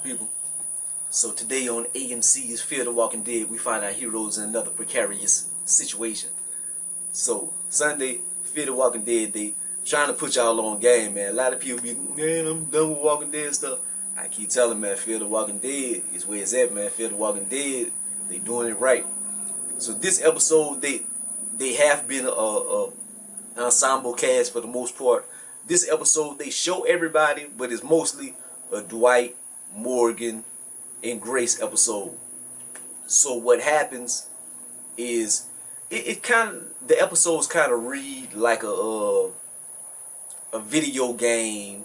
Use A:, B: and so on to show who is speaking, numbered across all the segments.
A: people? So today on AMC's Fear the Walking Dead, we find our heroes in another precarious situation. So Sunday, Fear the Walking Dead, they trying to put y'all on game, man. A lot of people be, man, I'm done with Walking Dead stuff. I keep telling, man, Fear the Walking Dead is where it's at, man. Fear the Walking Dead, they doing it right. So this episode, they have been an ensemble cast for the most part. This episode, they show everybody, but it's mostly a Dwight, Morgan, and Grace episode. So what happens is it kind of, the episodes kind of read like a video game,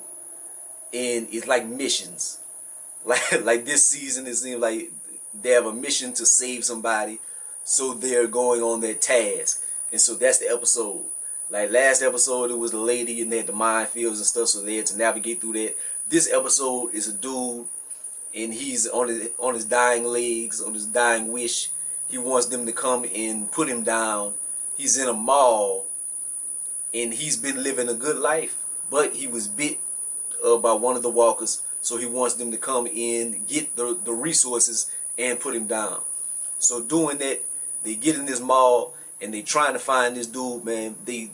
A: and it's like missions. Like this season, it seems like they have a mission to save somebody, so they're going on their task, and so that's the episode. Like last episode, it was the lady and they had the minefields and stuff, so they had to navigate through that. This episode is a dude, and he's on his dying legs, on his dying wish. He wants them to come and put him down. He's in a mall, and he's been living a good life, but he was bit by one of the walkers, so he wants them to come in, get the resources, and put him down. So doing that, they get in this mall, and they trying to find this dude, man. They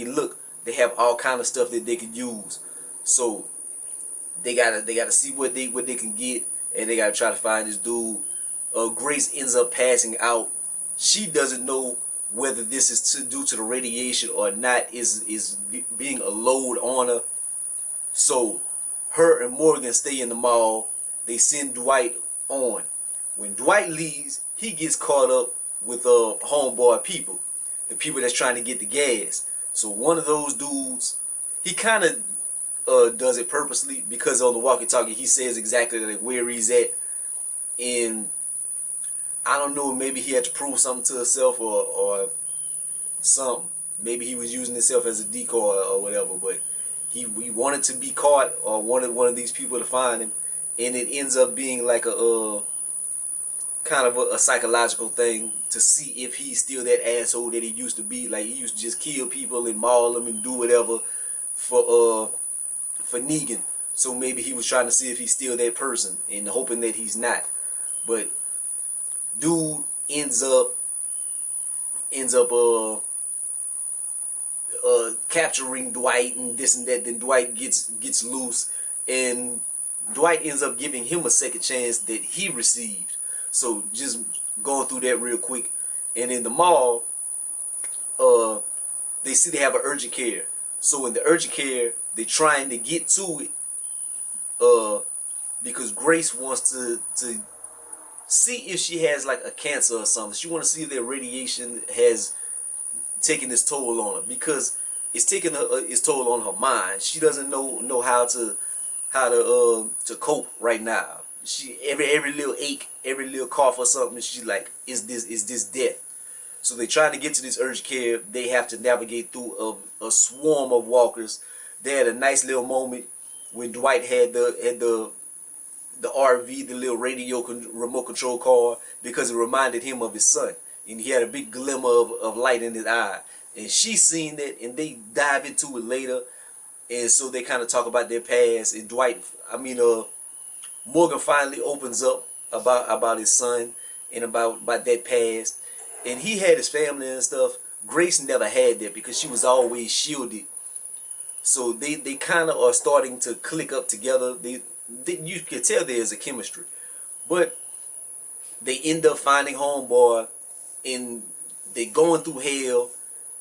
A: look, they have all kind of stuff that they could use. So they gotta see what they can get, and they gotta try to find this dude. Grace ends up passing out. She doesn't know whether this is due to the radiation or not. Is being a load on her. So her and Morgan stay in the mall. They send Dwight on. When Dwight leaves, he gets caught up with homeboy people, the people that's trying to get the gas. So one of those dudes, he kind of does it purposely, because on the walkie-talkie he says exactly like where he's at, and I don't know, maybe he had to prove something to himself or something. Maybe he was using himself as a decoy or whatever, but he wanted to be caught, or wanted one of these people to find him, and it ends up being like a kind of a psychological thing to see if he's still that asshole that he used to be. Like he used to just kill people and maul them and do whatever for Negan. So maybe he was trying to see if he's still that person, and hoping that he's not. But dude ends up capturing Dwight and this and that. Then Dwight gets loose, and Dwight ends up giving him a second chance that he received. So just going through that real quick. And in the mall, they see they have an urgent care. So in the urgent care, they're trying to get to it because Grace wants to see if she has like a cancer or something. She wants to see if their radiation has taken its toll on her, because it's taking its toll on her mind. She doesn't know how to cope right now. She every little ache, every little cough or something, she's like, is this death? So they trying to get to this urgent care. They have to navigate through a swarm of walkers. They had a nice little moment when Dwight had the RV, the little radio remote control car, because it reminded him of his son, and he had a big glimmer of light in his eye. And she seen that, and they dive into it later, and so they kind of talk about their past. And Morgan finally opens up about his son and about that past, and he had his family and stuff. Grace never had that because she was always shielded. So they kind of are starting to click up together. You can tell there's a chemistry, but they end up finding homeboy, and they going through hell.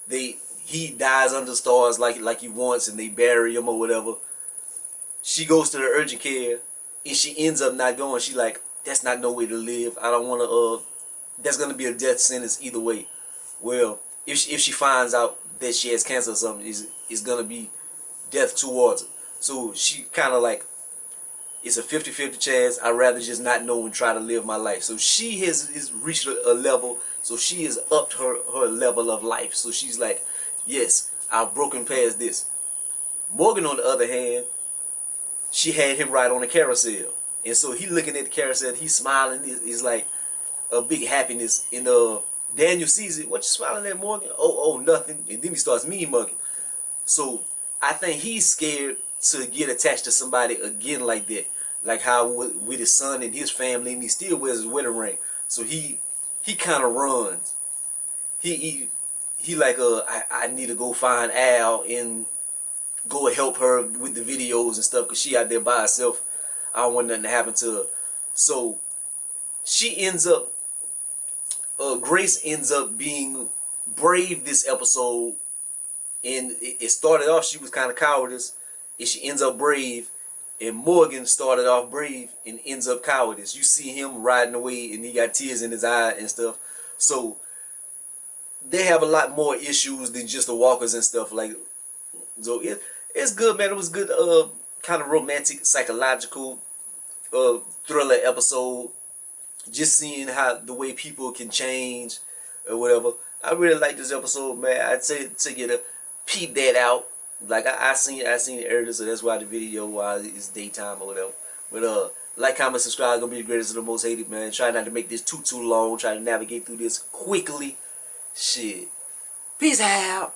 A: He dies under the stars like he wants, and they bury him or whatever. She goes to the urgent care, and she ends up not going. She like, that's not no way to live. I don't want to. That's gonna be a death sentence either way. Well, if she finds out that she has cancer or something, it's gonna be death towards her. So she kind of like, it's a 50-50 chance. I'd rather just not know and try to live my life. So she has reached a level. So she has upped her level of life. So she's like, yes, I've broken past this. Morgan, on the other hand, she had him ride on a carousel, and so he looking at the carousel, he's smiling. He's like a big happiness. And Daniel sees it. What you smiling at, Morgan? Oh, nothing. And then he starts mean mugging. So I think he's scared to get attached to somebody again like that. like how with his son and his family, and he still wears his wedding ring. So he kind of runs. He like I need to go find Al and go help her with the videos and stuff because she out there by herself. I don't want nothing to happen to her. So she ends up, Grace ends up being brave this episode, and it started off she was kind of cowardice, and she ends up brave. And Morgan started off brave and ends up cowardice. You see him riding away, and he got tears in his eye and stuff. So they have a lot more issues than just the walkers and stuff. Like, so it's good, man. It was good, kind of romantic, psychological, thriller episode. Just seeing how the way people can change or whatever. I really like this episode, man. I'd say to you to peep that out. Like I seen it earlier, so that's why the video while it's daytime or whatever. But like, comment, subscribe. Gonna be the greatest of the most hated, man. Try not to make this too long. Try to navigate through this quickly. Shit. Peace out.